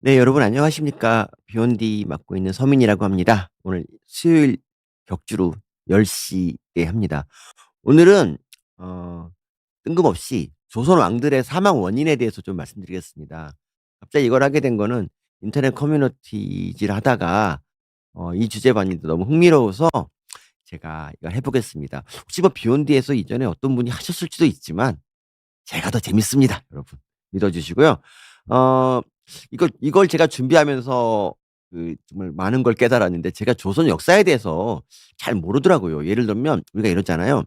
네, 여러분 안녕하십니까? 비욘디 맡고 있는 서민이라고 합니다. 오늘 수요일 격주로 10시에 합니다. 오늘은 어 뜬금없이 조선 왕들의 사망 원인에 대해서 좀 말씀드리겠습니다. 갑자기 이걸 하게 된 거는 인터넷 커뮤니티질 하다가 이 주제 봤는데 너무 흥미로워서 제가 이걸 해 보겠습니다. 혹시 뭐 비욘디에서 이전에 어떤 분이 하셨을지도 있지만 제가 더 재밌습니다, 여러분. 믿어 주시고요. 어 이걸 제가 준비하면서 정말 많은 걸 깨달았는데, 제가 조선 역사에 대해서 잘 모르더라고요. 예를 들면 우리가 이러잖아요.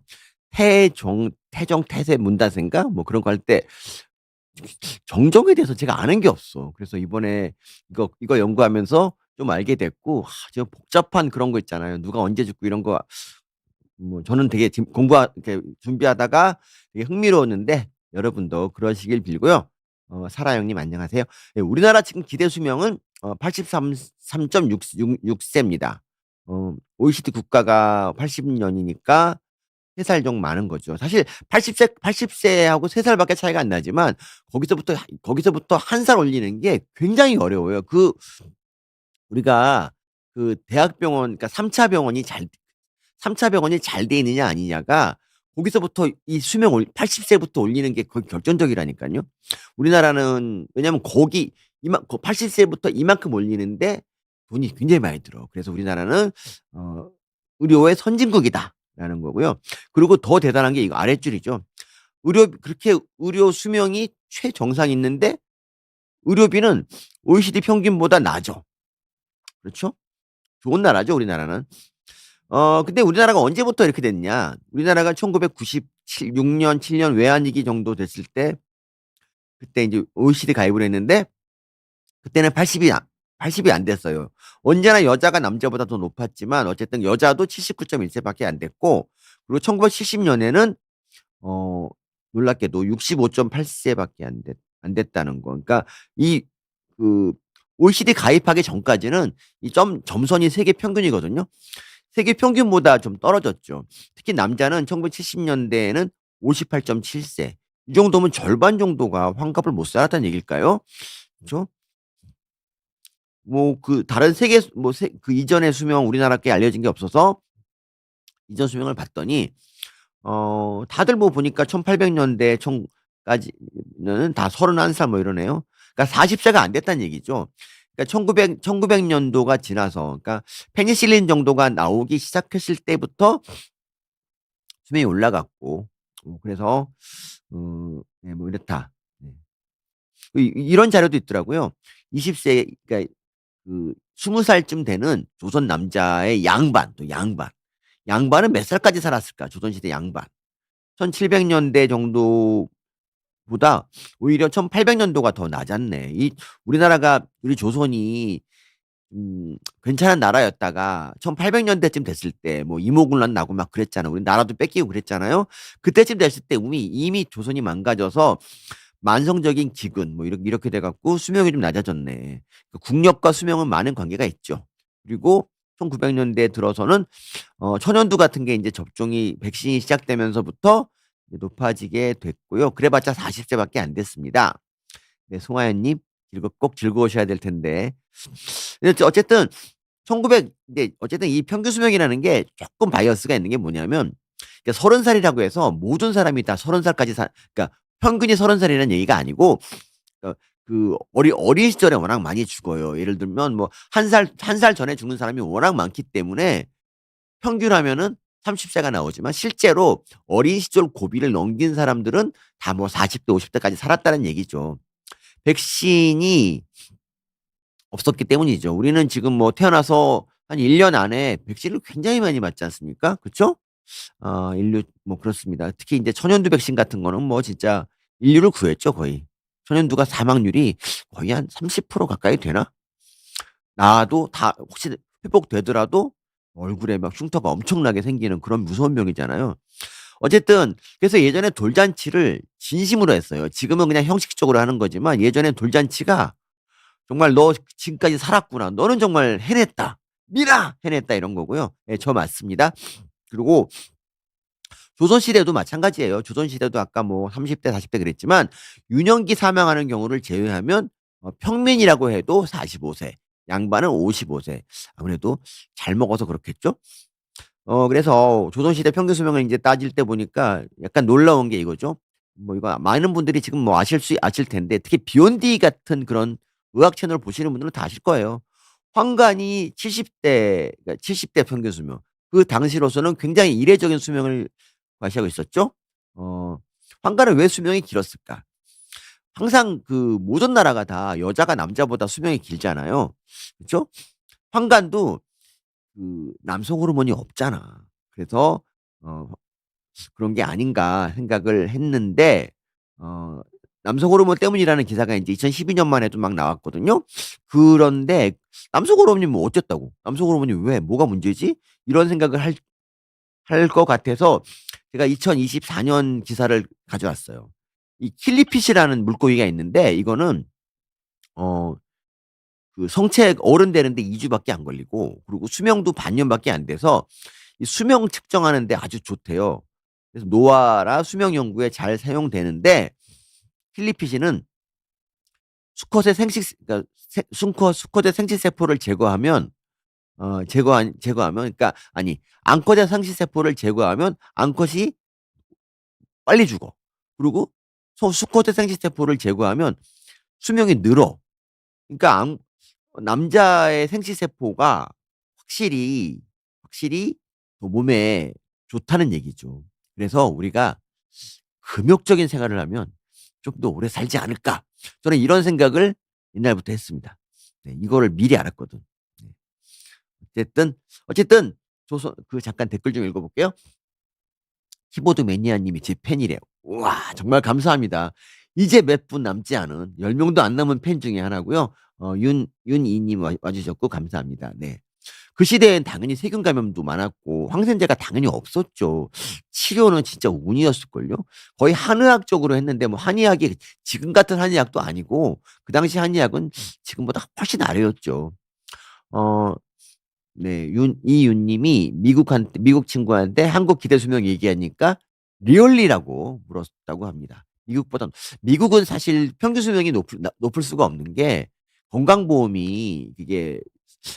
태종 태세 문다세인가 뭐 그런 거 할 때 정정에 대해서 제가 아는 게 없어. 그래서 이번에 이거 연구하면서 좀 알게 됐고, 저 복잡한 그런 거 있잖아요. 누가 언제 죽고 이런 거, 뭐 저는 되게 지금 이렇게 준비하다가 되게 흥미로웠는데, 여러분도 그러시길 빌고요. 사라 형님 안녕하세요. 예, 우리나라 지금 기대 수명은 83.6 세입니다. OECD 국가가 80 년이니까 3살 좀 많은 거죠. 사실 80 세하고 3 살밖에 차이가 안 나지만, 거기서부터 1살 올리는 게 굉장히 어려워요. 우리가 대학병원, 그러니까 3차 병원이 잘 돼 있느냐 아니냐가, 거기서부터 이 수명 80 세부터 올리는 게 거의 결정적이라니까요. 우리나라는 왜냐면 거기 80 세부터 이만큼 올리는데 돈이 굉장히 많이 들어. 그래서 우리나라는 어 '의료의 선진국이다.'라는 거고요. 그리고 더 대단한 게 이거 아랫줄이죠. 의료 수명이 최정상에 있는데 의료비는 OECD 평균보다 낮아. 그렇죠? 좋은 나라죠, 우리나라는. 근데 우리나라가 언제부터 이렇게 됐냐? 우리나라가 1997 6년 7년 외환위기 정도 됐을 때, 그때 인제 OECD 가입을 했는데, 그때는 80이 안 됐어요. 언제나 여자가 남자보다 더 높았지만 어쨌든 여자도 79.1 세밖에 안 됐고, 그리고 1970 년에는 어 놀랍게도 65.8 세밖에 안 됐다는 거. 그러니까 이 그 OECD 가입하기 전까지는 이 점선이 세계 평균이거든요. 세계 평균보다 좀 떨어졌죠. 특히 남자는 1970 년대에는 58.7 세. 이 정도면 절반 정도가 환갑을 못 살았다는 얘기일까요? 그죠? 뭐 다른 세계 뭐 이전의 수명 우리나라께 알려진 게 없어서 이전 수명을 봤더니, 다들 뭐 보니까 1800 년대 청 까지는 다 31살 뭐 이러네요. 그러니까 40 세가 안 됐다는 얘기죠. 그러니까 1900 년도가 지나서, 그러니까 페니실린 정도가 나오기 시작했을 때부터 수명이 올라갔고, 그래서 네 뭐 이렇다. 네. 이런 자료도 있더라고요. 20 세, 그러니까 20 살쯤 되는 조선 남자의 양반, 또 양반. 양반은 몇 살까지 살았을까? 조선시대 양반. 1700 년대 정도보다 오히려 1800 년도가 더 낮았네. 우리 조선이 괜찮은 나라였다가 1800 년대쯤 됐을 때 뭐 이모군란 나고 막 그랬잖아. 우리 나라도 뺏기고 그랬잖아요. 그때쯤 됐을 때 이미 조선이 망가져서 만성적인 기근 뭐 이렇게 돼 갖고 수명이 좀 낮아졌네. 국력과 수명은 많은 관계가 있죠. 그리고 1900 년대 들어서는 천연두 같은 게 인제 접종이 백신이 시작되면서부터 이제 높아지게 됐고요. 그래 봤자 40 세밖에 안 됐습니다. 네, 송하연 님 꼭 즐거우셔야 될 텐데. 근데 어쨌든 1900 근데 어쨌든 이 평균 수명이라는 게 쪼끔 바이어스가 있는 게 뭐냐면, 그러니까 30 살이라고 해서 모든 사람이 다 30 살까지 그러니까 평균이 30 살이라는 얘기가 아니고, 어 어린 시절에 워낙 많이 죽어요. 예를 들면 뭐 한 살 전에 죽는 사람이 워낙 많기 때문에 평균하면은 30 세가 나오지만, 실제로 어린 시절 고비를 넘긴 사람들은 다 뭐 40 대 50 대까지 살았다는 얘기죠. 백신이 없었기 때문이죠. 우리는 지금 뭐 태어나서 한 1년 안에 백신을 굉장히 많이 맞지 않습니까? 그쵸? 인류 뭐 그렇습니다. 특히 인제 천연두 백신 같은 거는 뭐 진짜 인류를 구했죠, 거의. 천연두가 사망률이 거의 한 30% 가까이 되나? 나도 다 혹시 회복되더라도 얼굴에 막 흉터가 엄청나게 생기는 그런 무서운 병이잖아요. 어쨌든 그래서 예전에 돌잔치를 진심으로 했어요. 지금은 그냥 형식적으로 하는 거지만, 예전엔 돌잔치가 정말 "너 지금까지 살았구나. 너는 정말 해냈다. 미라 해냈다." 이런 거고요. 예, 저 맞습니다. 그리고 조선시대도 마찬가지예요. 조선시대도 아까 뭐 30 대 40대 그랬지만, 유년기 사망하는 경우를 제외하면 평민이라고 해도 45 세, 양반은 55 세. 아무래도 잘 먹어서 그렇겠죠? 그래서 조선시대 평균 수명을 인제 따질 때 보니까 약간 놀라운 게 이거죠. 뭐 이거 많은 분들이 지금 뭐 아실 텐데, 특히 비욘디 같은 그런 의학 채널 보시는 분들은 다 아실 거예요. 환관이 70대, 그러니까 70대 평균 수명. 그 당시로서는 굉장히 이례적인 수명을 과시하고 있었죠. 어 환관은 왜 수명이 길었을까? 항상 그 모든 나라가 다 여자가 남자보다 수명이 길잖아요. 그쵸? 환관도 그 남성 호르몬이 없잖아. 그래서 어 '그런 게 아닌가.' 생각을 했는데, 어 남성 호르몬 때문이라는 기사가 인제 2012 년만 해도 막 나왔거든요. 그런데 '남성 호르몬이 뭐 어쨌다고? 남성 호르몬이 왜 뭐가 문제지?' 이런 생각을 할 것 같아서 제가 2024년 기사를 가져왔어요. 이 킬리핏이라는 물고기가 있는데, 이거는 어 그 성체 어른 되는데 2 주밖에 안 걸리고, 그리고 수명도 반년밖에 안 돼서 이 수명 측정하는 데 아주 좋대요. 그래서 노화라 수명 연구에 잘 사용되는데, 필리피신은 수컷의 생식 그러니까 수컷의 생殖 세포를 제거하면, 제거하면, 그러니까 아니, 암컷의 상시 세포를 제거하면 암컷이 빨리 죽어. 그리고 수컷의 생殖 세포를 제거하면 수명이 늘어. 그러니까 남자의 생殖 세포가 확실히 더 몸에 좋다는 얘기죠. 그래서 우리가 '금욕적인 생활을 하면 좀 더 오래 살지 않을까.' 저는 이런 생각을 옛날부터 했습니다. 네, 이거를 미리 알았거든. 네. 어쨌든 잠깐 댓글 좀 읽어 볼게요. 키보드 매니아 님이 제 팬이래요. 우와, 정말 감사합니다. 이제 몇 분 남지 않은 10 명도 안 남은 팬 중에 하나고요. 윤이 님 와 주셨고 감사합니다. 네. 그 시대엔 당연히 세균 감염도 많았고 항생제가 당연히 없었죠. 치료는 진짜 운이었을걸요? 거의 한의학적으로 했는데, 뭐 한의학이 지금 같은 한의학도 아니고 그 당시 한의학은 지금보다 훨씬 아래였죠. 어 네. 이윤 님이 미국 친구한테 한국 기대 수명 얘기하니까 리얼리라고 물었다고 합니다. 미국은 사실 평균 수명이 높을 수가 없는 게, 건강보험이 이게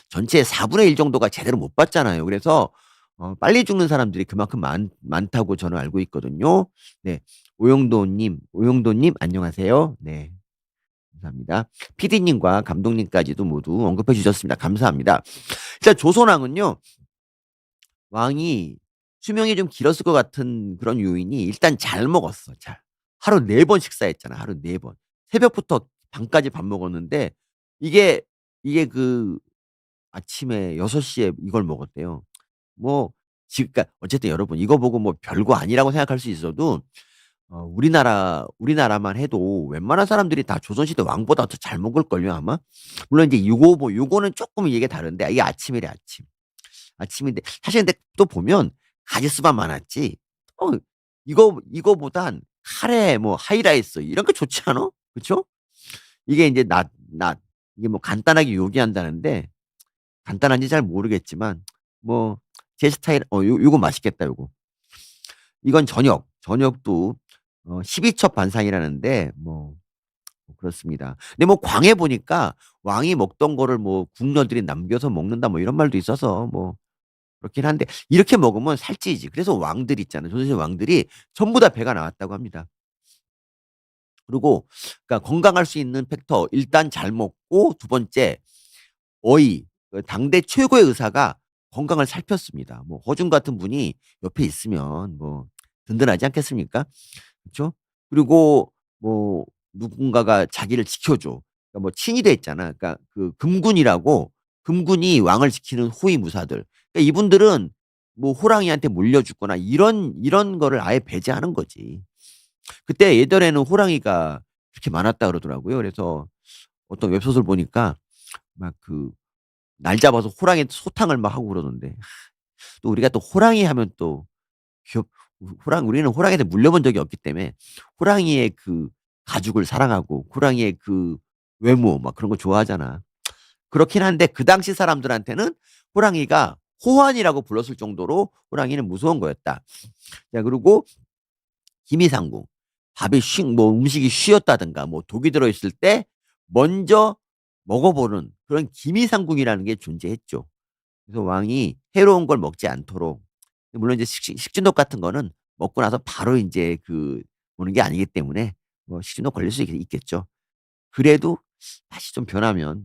전체의 4분의 1 정도가 제대로 못 받잖아요. 그래서 빨리 죽는 사람들이 그만큼 많다고 저는 알고 있거든요. 네. 오영도 님 안녕하세요. 네. 감사합니다. PD 님과 감독님까지도 모두 언급해 주셨습니다. 감사합니다. 일단 조선왕은요, 왕이 수명이 좀 길었을 것 같은 그런 요인이, 일단 잘 먹었어, 잘. 하루 4번 식사했잖아, 하루 4 번. 새벽부터 밤까지 밥 먹었는데, 이게 그 아침에 6 시에 이걸 먹었대요. 뭐 그러니까 어쨌든 여러분, 이거 보고 뭐 별거 아니라고 생각할 수 있어도 우리나라만 해도 웬만한 사람들이 다 조선시대 왕보다 더 잘 먹을걸요, 아마? 물론 인제 요거는 쪼끔 이게 다른데, 이게 아침이래, 아침. 아침인데 사실, 근데 또 보면 가짓수만 많았지, 어 이거보단 카레, 뭐 하이라이스 이런 거 좋지 않아? 그쵸? 이게 인제 이게 뭐 간단하게 요리한다는데, 간단한지 잘 모르겠지만 뭐 제 스타일, 요거 맛있겠다, 요거. 이건 저녁도 12첩 반상이라는데, 뭐 그렇습니다. 근데 뭐 광해 보니까 왕이 먹던 거를 뭐 궁녀들이 남겨서 먹는다, 뭐 이런 말도 있어서 뭐 그렇긴 한데, 이렇게 먹으면 살찌지. 그래서 왕들 있잖아요. 조선시대 왕들이 전부 다 배가 나왔다고 합니다. 그리고 그러니까 건강할 수 있는 팩터, 일단 잘 먹고, 두 번째 당대 최고의 의사가 건강을 살폈습니다. 뭐 허준 같은 분이 옆에 있으면 뭐 든든하지 않겠습니까? 그쵸? 그리고 뭐 누군가가 자기를 지켜줘. 그러니까 뭐 친위대 있잖아. 그러니까 그 금군이 왕을 지키는 호위무사들. 그러니까 이분들은 뭐 호랑이한테 물려 죽거나 이런 거를 아예 배제하는 거지. 그때 예전에는 호랑이가 그렇게 많았다 그러더라고요. 그래서 어떤 웹소설 보니까 막 날 잡아서 호랑이 소탕을 막 하고 그러던데. 또 우리가 또 호랑이 하면 또 귀엽 우리는 호랑이한테 물려본 적이 없기 때문에 호랑이의 그 가죽을 사랑하고 호랑이의 그 외모 막 그런 거 좋아하잖아. 그렇긴 한데 그 당시 사람들한테는 호랑이가 호환이라고 불렀을 정도로 호랑이는 무서운 거였다. 자, 그리고 기미상궁. 밥이 뭐 음식이 쉬었다든가 뭐 독이 들어 있을 때 먼저 먹어보는 그런 기미상궁이라는 게 존재했죠. 그래서 왕이 해로운 걸 먹지 않도록, 물론 이제 식중독 같은 거는 먹고 나서 바로 인제 오는 게 아니기 때문에 뭐 식중독 걸릴 수 있겠죠. 그래도 맛이 좀 변하면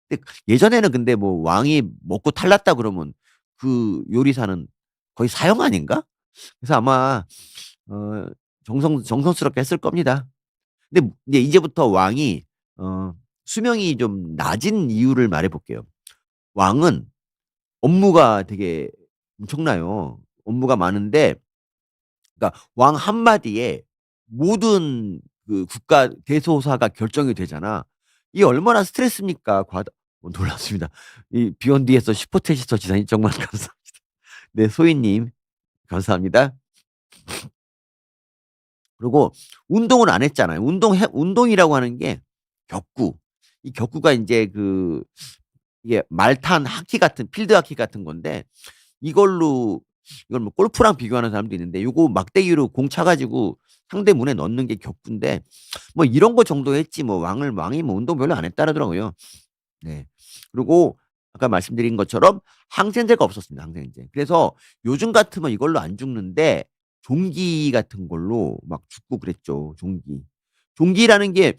근데 예전에는 근데 뭐 왕이 먹고 탈났다 그러면 그 요리사는 거의 사형 아닌가? 그래서 아마 어 정성스럽게 했을 겁니다. 근데 이제 이제부터 왕이 어 수명이 좀 낮은 이유를 말해 볼게요. 왕은 업무가 되게 엄청나요. 업무가 많은데, 그러니까 왕 한마디에 모든 국가 대소사가 결정이 되잖아. 이게 얼마나 스트레스입니까. 놀랍습니다. 이 비욘디에서 슈퍼채시터 지사님 정말 감사합니다. 네, 소희님 감사합니다. 그리고 운동을 안 했잖아요. 운동이라고 하는 게 격구. 이 격구가 인제 이게 말탄 하키 같은 필드 하키 같은 건데, 이걸로 이걸 뭐 골프랑 비교하는 사람도 있는데, 요거 막대기로 공 차 가지고 상대 문에 넣는 게 격구인데, 뭐 이런 거 정도 했지 뭐 왕이 뭐 운동 별로 안 했다 그러더라고요. 네. 그리고 아까 말씀드린 것처럼 항생제가 없었습니다, 항생제. 그래서 요즘 같으면 이걸로 안 죽는데 종기 같은 걸로 막 죽고 그랬죠, 종기. 종기라는 게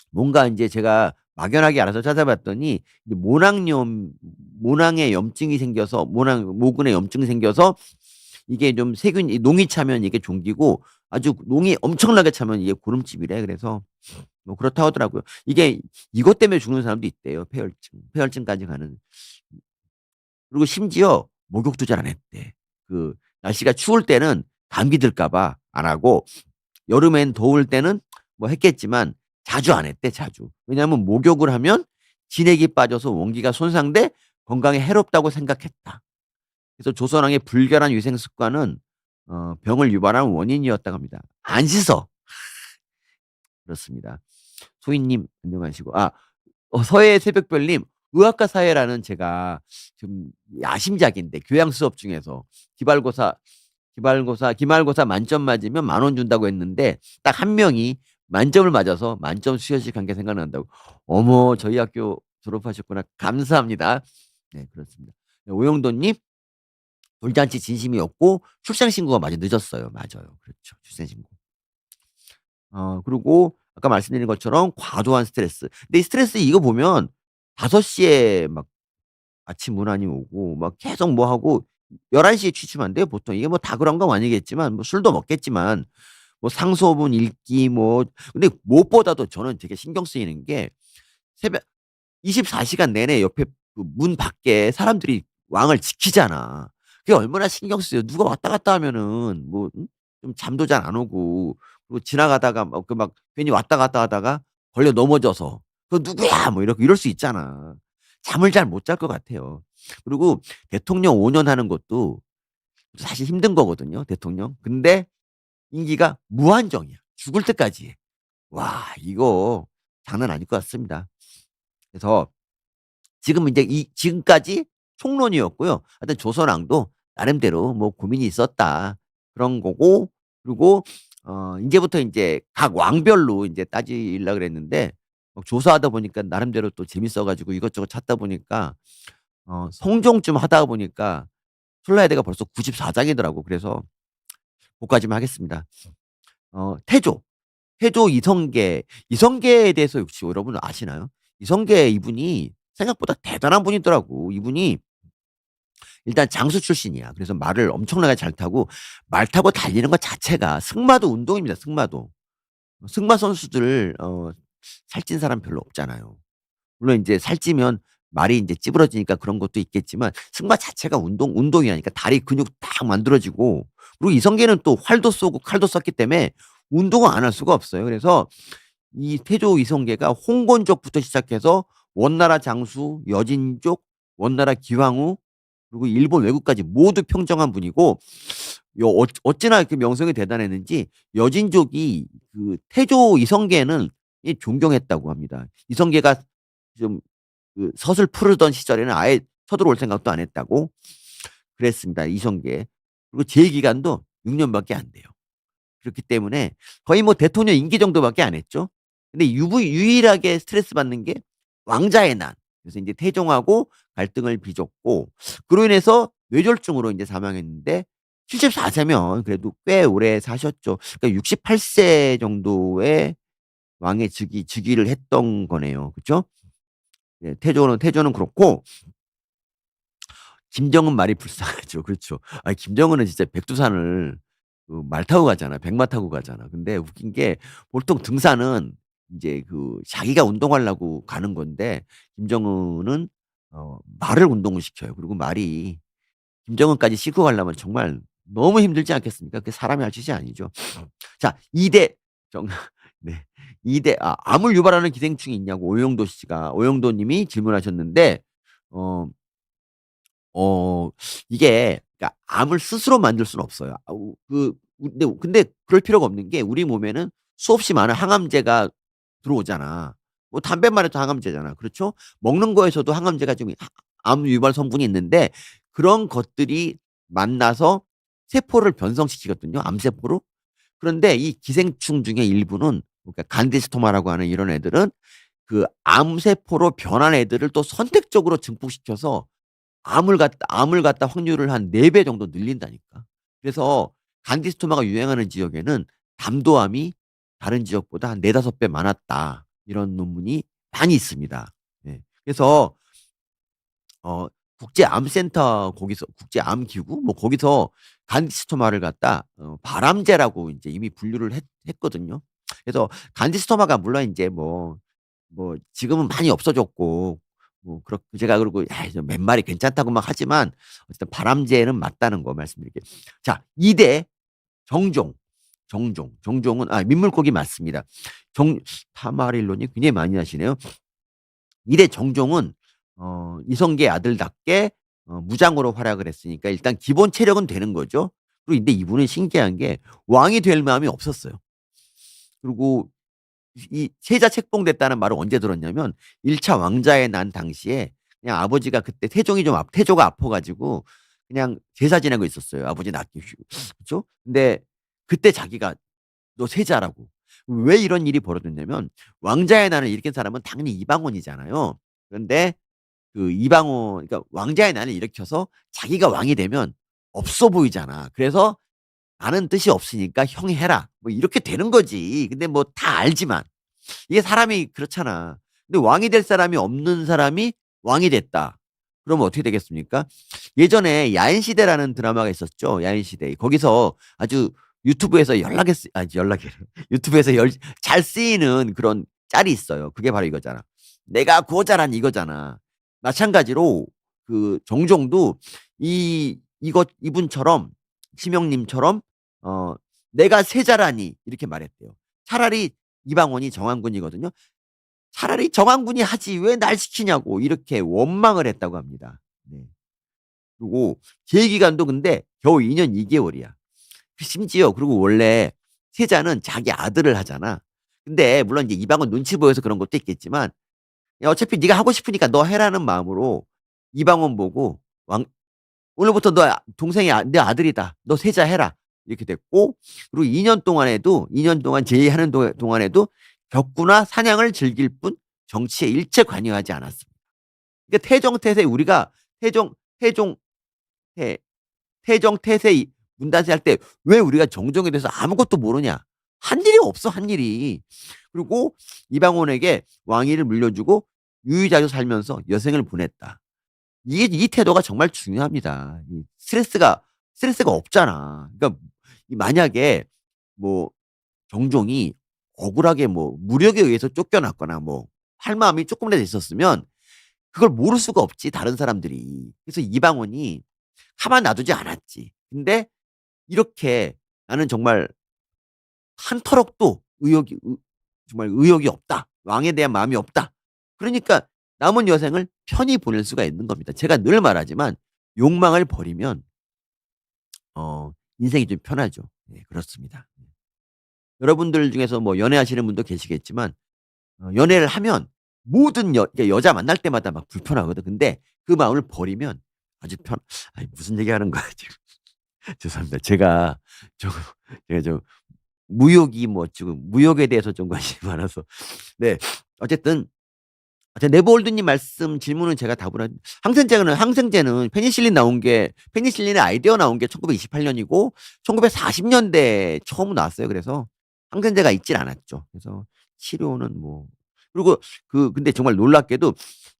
뭔가 인제 제가 막연하게 알아서 찾아봤더니, 이제 모낭에 염증이 생겨서, 모근에 염증이 생겨서 이게 좀 세균 이 농이 차면 이게 종기고, 아주 농이 엄청나게 차면 이게 고름집이래. 그래서 뭐 그렇다고 하더라고요. 이게 이것 때문에 죽는 사람도 있대요. 폐혈증까지 가는. 그리고 심지어 목욕도 잘 안 했대. 날씨가 추울 때는 감기 들까 봐 안 하고, 여름엔 더울 때는 뭐 했겠지만 자주 안 했대, 자주. 왜냐하면 목욕을 하면 진액이 빠져서 원기가 손상돼 건강에 해롭다고 생각했다. 그래서 조선왕의 불결한 위생 습관은 병을 유발하는 원인이었다고 합니다. 안 씻어. 그렇습니다. 소희님 안녕하시고, 서해 새벽별님, 의학과 사회라는 제가 좀 야심작인데, 교양 수업 중에서 기말고사 기말고사 만점 맞으면 10,000원 준다고 했는데 딱 한 명이 만점을 맞아서 만점 수여식 한 게 생각난다고. 어머, 저희 학교 졸업하셨구나. 감사합니다. 네, 그렇습니다. 네, 오영돈 님, 돌잔치 진심이었고 출생 신고가 많이 늦었어요. 맞아요. 그렇죠. 출생 신고. 그리고 아까 말씀드린 것처럼 과도한 스트레스. 근데 이 스트레스 이거 보면 5시에 막 아침 문안이 오고 막 계속 뭐 하고 11시에 취침한대요, 보통. 이게 뭐 다 그런 건 아니겠지만, 뭐 술도 먹겠지만, 뭐 상소문 읽기 뭐. 근데 무엇보다도 저는 되게 신경 쓰이는 게, 새벽 24시간 시간 내내 옆에 문 밖에 사람들이 왕을 지키잖아. 그게 얼마나 신경 쓰여. 누가 왔다 갔다 하면은 뭐 좀 잠도 잘 안 오고, 그리고 지나가다가 막 괜히 왔다 갔다 하다가 걸려 넘어져서 "그 누구야?" 뭐 이럴 수 있잖아. 잠을 잘 못 잘 것 같아요. 그리고 대통령 5년 하는 것도 사실 힘든 거거든요, 대통령. 근데 임기가 무한정이야. 죽을 때까지 해. 와, 이거 장난 아닐 것 같습니다. 그래서 지금까지 총론이었고요. 하여튼 조선왕도 나름대로 뭐 고민이 있었다, 그런 거고. 그리고 인제부터 인제 각 왕별로 인제 따지려 그랬는데, 조사하다 보니까 나름대로 또 재밌어 가지고 이것저것 찾다 보니까 성종 하다 보니까 솔라에대가 벌써 94장 장이더라고. 그래서 고까지만 하겠습니다. 태조. 태조 이성계에 대해서 혹시 여러분 아시나요? 이성계 이분이 생각보다 대단한 분이더라고. 이분이 일단 장수 출신이야. 그래서 말을 엄청나게 잘 타고, 말 타고 달리는 것 자체가 승마도 운동입니다, 승마도. 승마 선수들 살찐 사람 별로 없잖아요. 물론 인제 살찌면 말이 인제 찌부러지니까 그런 것도 있겠지만, 승마 자체가 운동이라니까. 다리 근육 딱 만들어지고, 그리고 이성계는 또 활도 쏘고 칼도 썼기 때문에 운동을 안 할 수가 없어요. 그래서 이 태조 이성계가 홍건족부터 시작해서 원나라 장수, 여진족, 원나라 기황후, 그리고 일본 왜구까지 모두 평정한 분이고, 어찌나 그 명성이 대단했는지 여진족이 태조 이성계는 존경했다고 합니다. 이성계가 좀 섯을 푸르던 시절에는 아예 쳐들어올 생각도 안 했다고 그랬습니다, 이성계. 그리고 재임 기간도 6년 년밖에 안 돼요. 그렇기 때문에 거의 뭐 대통령 임기 정도밖에 안 했죠. 근데 유일하게 스트레스 받는 게 왕자의 난. 그래서 인제 태종하고 갈등을 빚었고 그로 인해서 뇌졸중으로 인제 사망했는데 74 세면 그래도 꽤 오래 사셨죠. 그러니까 68세 정도의 왕의 즉위를 했던 거네요. 그죠? 예, 태조는 그렇고 김정은 말이 불쌍하죠. 그렇죠. 아니 김정은은 진짜 백두산을 말 타고 가잖아. 백마 타고 가잖아. 근데 웃긴 게 보통 등산은 인제 자기가 운동하려고 가는 건데 김정은은 말을 운동을 시켜요. 그리고 말이 김정은까지 싣고 가려면 정말 너무 힘들지 않겠습니까? 그게 사람이 할 짓이 아니죠. 자 2 대 정 네. 2 대 암을 유발하는 기생충이 있냐고 오영도 님이 질문하셨는데 어 이게 그러니까 암을 스스로 만들 수는 없어요. 근데 그럴 필요가 없는 게 우리 몸에는 수없이 많은 항암제가 들어오잖아. 뭐 담배만 해도 항암제잖아. 그렇죠? 먹는 거에서도 항암제가 좀 암 유발 성분이 있는데 그런 것들이 만나서 세포를 변성시키거든요, 암세포로. 그런데 이 기생충 중에 일부는 그러니까 간디스토마라고 하는 이런 애들은 그 암세포로 변한 애들을 또 선택적으로 증폭시켜서 암을 갖다 확률을 한 4배 정도 늘린다니까. 그래서 간디스토마가 유행하는 지역에는 담도암이 다른 지역보다 한 4-5배 많았다. 이런 논문이 많이 있습니다. 예. 그래서 어 국제암센터 거기서 국제암기구 뭐 거기서 간디스토마를 갖다 발암제라고 인제 이미 분류를 했거든요. 그래서 간디스토마가 물론 인제 뭐 지금은 많이 없어졌고 뭐 제가 그러고 "아이 저 몇 마리 괜찮다."고 막 하지만 어쨌든 발암제는 맞다는 거 말씀드릴게요. 자 2 대 정종. 정종은 민물고기 맞습니다. 정 타마릴론이 굉장히 많이 하시네요. 2대 정종은 이성계의 아들답게 무장으로 활약을 했으니까 일단 기본 체력은 되는 거죠. 그리고 근데 이분은 신기한 게 왕이 될 마음이 없었어요. 그리고 이 세자 책봉됐다는 말을 언제 들었냐면 1차 왕자의 난 당시에 그냥 아버지가 그때 태조가 아파 가지고 그냥 제사 지내고 있었어요, 아버지 낳기 그죠? 근데 그때 자기가 "너 세자라고." 왜 이런 일이 벌어졌냐면 왕자의 난을 일으킨 사람은 당연히 이방원이잖아요. 그런데 이방원 그러니까 왕자의 난을 일으켜서 자기가 왕이 되면 없어 보이잖아. 그래서 "나는 뜻이 없으니까 형이 해라." 뭐 이렇게 되는 거지. 근데 뭐 다 알지만. 이게 사람이 그렇잖아. 근데 왕이 될 사람이 없는 사람이 왕이 됐다. 그러면 어떻게 되겠습니까? 예전에 야인시대라는 드라마가 있었죠, 야인시대. 거기서 아주 유튜브에서 연락이래. 유튜브에서 잘 쓰이는 그런 짤이 있어요. 그게 바로 이거잖아. "내가 구하자란." 이거잖아. 마찬가지로 정종도 이분처럼 심영님처럼 어 "내가 세자라니." 이렇게 말했대요. 차라리 이방원이 정한군이거든요. "차라리 정한군이 하지 왜 날 시키냐."고 이렇게 원망을 했다고 합니다. 네. 그리고 재위기간도 근데 겨우 2년 2 개월이야. 심지어 그리고 원래 세자는 자기 아들을 하잖아. 근데 물론 이제 이방원 눈치 보여서 그런 것도 있겠지만 "야 어차피 네가 하고 싶으니까 너 해라."는 마음으로 이방원 보고 왕 "오늘부터 너 동생이 내 아들이다. 너 세자 해라." 이렇게 됐고 그리고 2년 동안 제의하는 동안에도 격구나 사냥을 즐길 뿐 정치에 일체 관여하지 않았습니다. 그러니까 태정태세 우리가 태종 태종 태 태정태세 문단세 할 때 왜 우리가 정종에 대해서 아무것도 모르냐. 한 일이 없어 한 일이. 그리고 이방원에게 왕위를 물려주고 유유자주 살면서 여생을 보냈다. 이 태도가 정말 중요합니다. 이 스트레스가 없잖아. 그러니까 만약에 뭐 정종이 억울하게 뭐 무력에 의해서 쫓겨났거나 뭐 할 마음이 쪼끔이라도 있었으면 그걸 모를 수가 없지 다른 사람들이. 그래서 이방원이 가만 놔두지 않았지. 근데 이렇게 나는 정말 한 터럭도 정말 의욕이 없다. 왕에 대한 마음이 없다. 그러니까 남은 여생을 편히 보낼 수가 있는 겁니다. 제가 늘 말하지만 욕망을 버리면 인생이 좀 편하죠. 네 그렇습니다. 여러분들 중에서 뭐 연애하시는 분도 계시겠지만 연애를 하면 모든 그러니까 여자 만날 때마다 막 불편하거든. 근데 그 마음을 버리면 아주 아니 무슨 얘기하는 거야 지금. 죄송합니다. 제가 좀 제가 좀 무욕이 뭐 지금 무욕에 대해서 좀 관심이 많아서 네. 어쨌든 네버홀드 님 말씀 질문은 제가 답을 한 항생제는 페니실린의 아이디어 나온 게 1928 년이고 1940 년대에 처음 나왔어요. 그래서 항생제가 있질 않았죠. 그래서 치료는 뭐 그리고 근데 정말 놀랍게도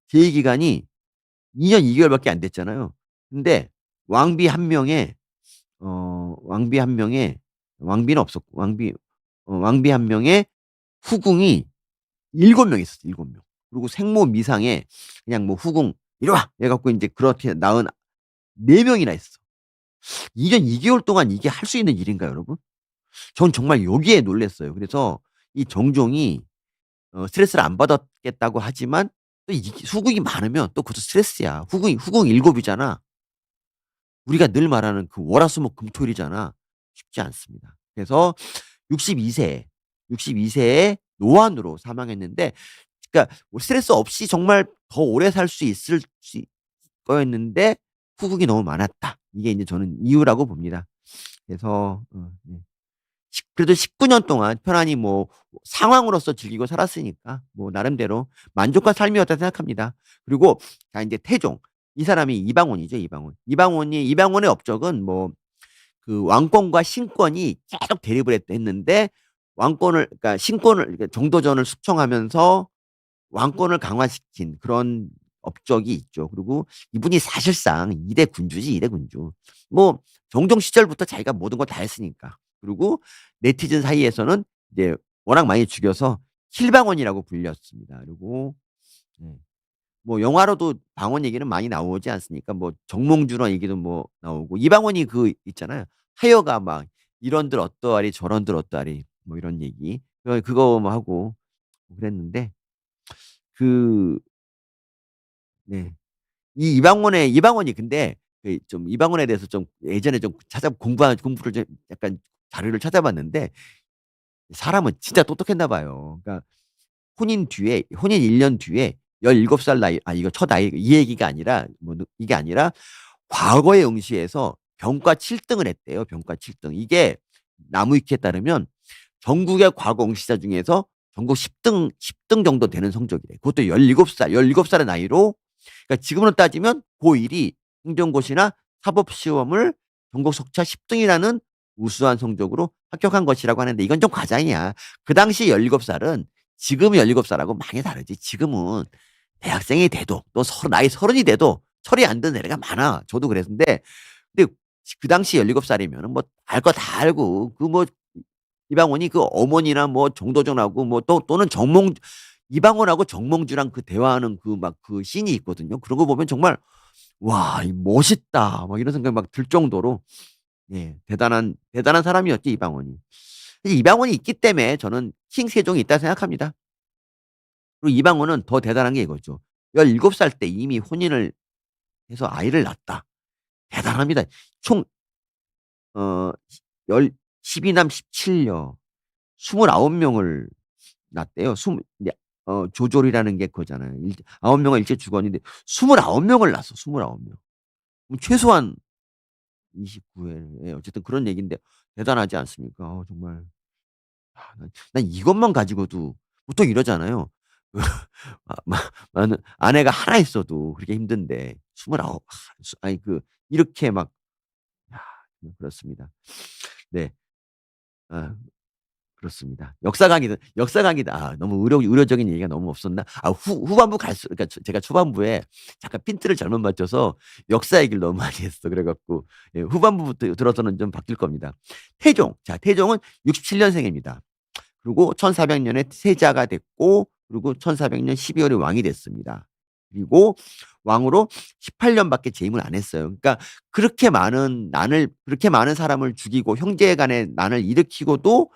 제의 기간이 2년 2 개월밖에 안 됐잖아요. 근데 왕비 한 명에 왕비 한 명에 왕비는 없었고 왕비 한 명에 후궁이 7명 있었어, 7 명. 그리고 생모 미상에 그냥 뭐 후궁 "이리 와." 해 갖고 인제 그렇게 낳은 4 명이나 있어. 2년 2 개월 동안 이게 할 수 있는 일인가요, 여러분? 전 정말 여기에 놀랐어요. 그래서 이 정종이 스트레스를 안 받았겠다고 하지만 또 이 후궁이 많으면 또 그것도 스트레스야. 후궁 7 이잖아. 우리가 늘 말하는 그 월화수목금토일이잖아. 쉽지 않습니다. 그래서 62 세에 62 세에 노안으로 사망했는데 그러니까 뭐 스트레스 없이 정말 더 오래 살 수 있을 거였는데 후궁이 너무 많았다. 이게 인제 저는 이유라고 봅니다. 그래서 네. 그래도 19년 동안 편안히 뭐 상황으로서 즐기고 살았으니까 뭐 나름대로 만족한 삶이었다 생각합니다. 그리고 자 인제 태종. 이 사람이 이방원이죠, 이방원. 이방원의 업적은 뭐 왕권과 신권이 계속 대립을 했는데 왕권을 그러니까 신권을 그러니까 정도전을 숙청하면서 왕권을 강화시킨 그런 업적이 있죠. 그리고 이분이 사실상 2대 군주지 2대 군주. 뭐 정종 시절부터 자기가 모든 걸 다 했으니까. 그리고 네티즌 사이에서는 이제 워낙 많이 죽여서 킬방원이라고 불렸습니다. 그리고 네. 뭐 영화로도 방원 얘기는 많이 나오지 않습니까? 뭐 정몽주랑 얘기도 뭐 나오고 이방원이 있잖아요. 하여가 막 "이런들 어떠하리 저런들 어떠하리." 뭐 이런 얘기. 그거 뭐 하고 그랬는데 그 네. 이방원이 근데 좀 이방원에 대해서 좀 예전에 좀 공부를 좀 약간 자료를 찾아봤는데 사람은 진짜 똑똑했나 봐요. 그러니까 혼인 1년 뒤에 17살 나이 이거 나이 이 얘기가 아니라 이게 아니라 과거에 응시해서 병과 7 등을 했대요, 병과 7 등. 이게 나무위키에 따르면 전국의 과거 응시자 중에서 전국 10등 정도 되는 성적이래. 그것도 17 살의 나이로 그러니까 지금으로 따지면 고1이 행정고시나 사법시험을 전국 속차 10 등이라는 우수한 성적으로 합격한 것이라고 하는데 이건 좀 과장이야. 그 당시 17 살은 지금 17 살하고 많이 다르지. 지금은 대학생이 돼도 또 나이 30이 돼도 철이 안 드는 애가 많아. 저도 그랬는데 근데 그 당시 17 살이면은 뭐 알 거 다 알고 이방원이 어머니나 뭐 정도전하고 뭐 또는 이방원하고 정몽주랑 대화하는 씬이 있거든요. 그런 거 보면 정말 '와 이 멋있다.' 막 이런 생각이 막 들 정도로 예 대단한 사람이었죠 이방원이. 이방원이 있기 때문에 저는 킹 세종이 있다고 생각합니다. 그리고 이방원은 더 대단한 게 이거죠. 17살 때 이미 혼인을 해서 아이를 낳았다. 대단합니다. 총 열 12남 17녀 29 명을 낳았대요. 이제 조졸이라는 게 그거잖아요. 9 명은 일제 주건인데 29 명을 낳았어, 29 명. 그럼 최소한 29 회 어쨌든 그런 얘기인데 대단하지 않습니까? 정말 난 이것만 가지고도 보통 이러잖아요. 아 마 많은 아내가 하나 있어도 그렇게 힘든데 29 아니 이렇게 막 야 그렇습니다. 네. 아 그렇습니다. 역사 강의다. 너무 의료적인 얘기가 너무 없었나? 후반부 갈수록 그러니까 제가 초반부에 잠깐 핀트를 잘못 맞춰서 역사 얘기를 너무 많이 했어. 그래 갖고 예 후반부부터 들어서는 좀 바뀔 겁니다. 태종. 자 태종은 67 년생입니다. 그리고 1400 년에 세자가 됐고 그리고 1400년 12 월에 왕이 됐습니다. 그리고 왕으로 18 년밖에 재임을 안 했어요. 그러니까 그렇게 많은 사람을 죽이고 형제 간의 난을 일으키고도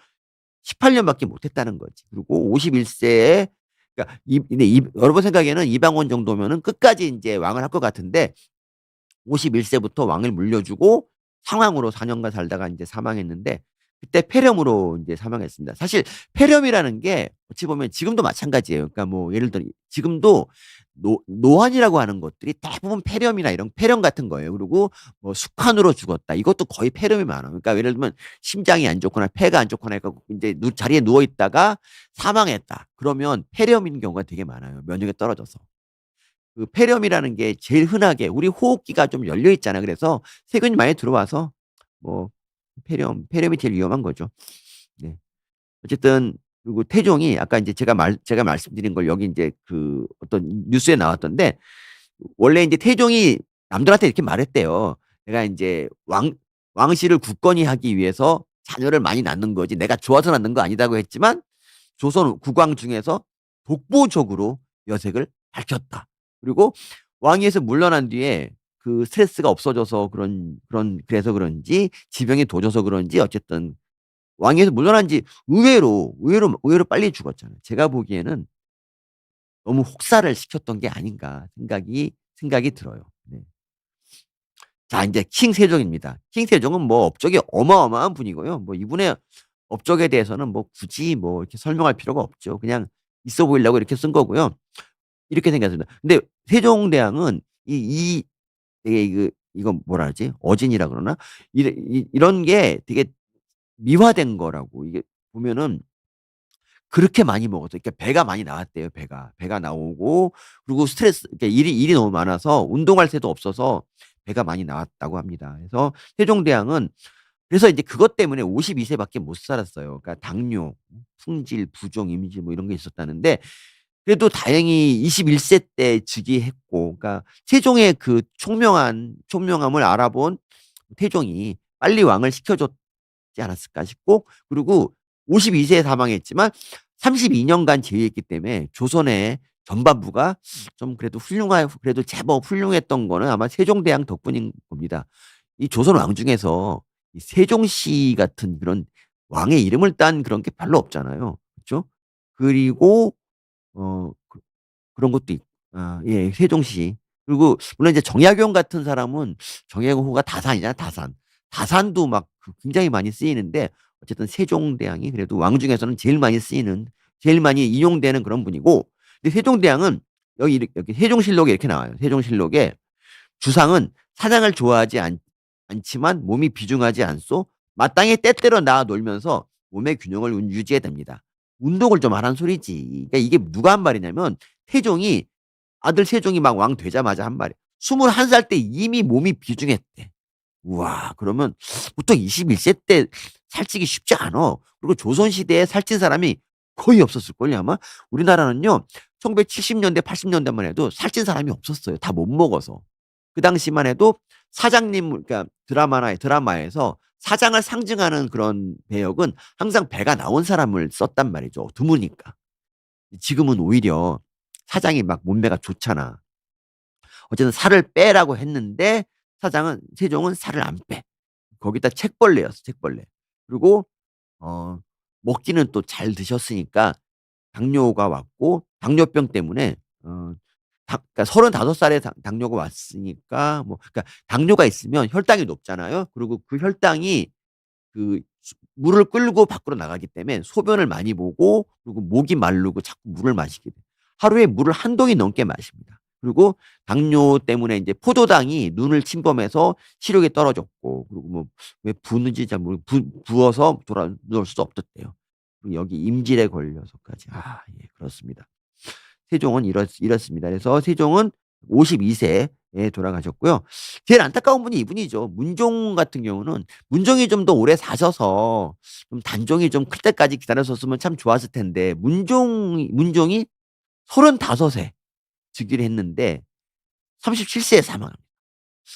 18 년밖에 못 했다는 거지. 그리고 51 세에 그러니까 근데 여러분 생각에는 이방원 정도면은 끝까지 인제 왕을 할 것 같은데 51 세부터 왕을 물려주고 상왕으로 4 년간 살다가 인제 사망했는데 그때 폐렴으로 인제 사망했습니다. 사실 폐렴이라는 게 어찌 보면 지금도 마찬가지예요. 그러니까 뭐 예를 들어 지금도 노환이라고 하는 것들이 대부분 폐렴이나 이런 폐렴 같은 거예요. 그리고 뭐 숙환으로 죽었다. 이것도 거의 폐렴이 많아요. 그러니까 예를 들면 심장이 안 좋거나 폐가 안 좋거나 해 갖고 인제 자리에 누워 있다가 사망했다. 그러면 폐렴인 경우가 되게 많아요, 면역이 떨어져서. 그 폐렴이라는 게 제일 흔하게 우리 호흡기가 좀 열려 있잖아요. 그래서 세균이 많이 들어와서 뭐 폐렴이 제일 위험한 거죠. 네. 어쨌든 그리고 태종이 아까 인제 제가 말씀드린 걸 여기 인제 그 어떤 뉴스에 나왔던데 원래 인제 태종이 남들한테 이렇게 말했대요. "내가 인제 왕실을 굳건히 하기 위해서 자녀를 많이 낳는 거지 내가 좋아서 낳는 거 아니다."고 했지만 조선 국왕 중에서 독보적으로 여색을 밝혔다. 그리고 왕위에서 물러난 뒤에 그 스트레스가 없어져서 그래서 그런지 지병이 도져서 그런지 어쨌든 왕위에서 물러난 지 의외로 빨리 죽었잖아요. 제가 보기에는 너무 혹사를 시켰던 게 아닌가 생각이 들어요. 네. 자 인제 킹 세종입니다. 킹 세종은 뭐 업적이 어마어마한 분이고요. 뭐 이분의 업적에 대해서는 뭐 굳이 뭐 이렇게 설명할 필요가 없죠. 그냥 있어 보이려고 이렇게 쓴 거고요. 이렇게 생겼습니다. 근데 세종대왕은 이 되게 이거 뭐라 그러지? 어진이라 그러나? 이런 게 되게 미화된 거라고. 이게 보면은 그렇게 많이 먹었어요. 그러니까 배가 많이 나왔대요, 배가. 배가 나오고 그리고 스트레스 그러니까 일이 너무 많아서 운동할 새도 없어서 배가 많이 나왔다고 합니다. 그래서 세종대왕은 그래서 이제 그것 때문에 52 세밖에 못 살았어요. 그러니까 당뇨, 풍질, 부종, 임실 뭐 이런 게 있었다는데 그래도 다행히 21세 때 즉위했고 그러니까 세종의 그 총명함을 알아본 태종이 빨리 왕을 시켜줬지 않았을까 싶고 그리고 52 세에 사망했지만 32 년간 재위했기 때문에 조선의 전반부가 좀 그래도 제법 훌륭했던 거는 아마 세종대왕 덕분인 겁니다. 이 조선 왕 중에서 이 세종씨 같은 그런 왕의 이름을 딴 그런 게 별로 없잖아요. 그쵸? 그리고 그런 것도 예 세종시. 그리고 물론 이제 정약용 같은 사람은 정약용호가 다산이잖아요, 다산. 다산도 막 굉장히 많이 쓰이는데 어쨌든 세종대왕이 그래도 왕 중에서는 제일 많이 인용되는 그런 분이고 근데 세종대왕은 여기 세종실록에 이렇게 나와요. 세종실록에 "주상은 사냥을 좋아하지 않지만 몸이 비중하지 않소. 마땅히 때때로 나와 놀면서 몸의 균형을 유지해야 됩니다." 운동을 좀 하라는 소리지. 그러니까 이게 누가 한 말이냐면 태종이 아들 세종이 막 왕 되자마자 한 말이에요. 21살 때 이미 몸이 비중했대. 우와 그러면 보통 21세 때 살찌기 쉽지 않아. 그리고 조선 시대에 살찐 사람이 거의 없었을걸요 아마? 우리나라는요 1970 년대 80 년대만 해도 살찐 사람이 없었어요 다 못 먹어서. 그 당시만 해도 사장님 그러니까 드라마에서 사장을 상징하는 그런 배역은 항상 배가 나온 사람을 썼단 말이죠 드무니까. 지금은 오히려 사장이 막 몸매가 좋잖아. 어쨌든 살을 빼라고 했는데 세종은 살을 안 빼. 거기다 책벌레였어, 책벌레. 그리고 어 먹기는 또 잘 드셨으니까 당뇨가 왔고 당뇨병 때문에 그러니까 35 살에 당뇨가 왔으니까 뭐 그러니까 당뇨가 있으면 혈당이 높잖아요. 그리고 그 혈당이 물을 끌고 밖으로 나가기 때문에 소변을 많이 보고 그리고 목이 마르고 자꾸 물을 마시게 돼요. 하루에 물을 한 동이 넘게 마십니다. 그리고 당뇨 때문에 인제 포도당이 눈을 침범해서 시력이 떨어졌고 그리고 뭐 왜 부는지 잘 부어서 누울 수 없었대요. 그리고 여기 임질에 걸려서까지. 예 그렇습니다. 세종은 이렇습니다. 그래서 세종은 52 세에 돌아가셨고요. 제일 안타까운 분이 이분이죠. 문종 같은 경우는 문종이 좀 더 오래 사셔서 좀 단종이 좀 클 때까지 기다렸었으면 참 좋았을 텐데 문종이 35 세 즉위를 했는데 37 세에 사망합니다.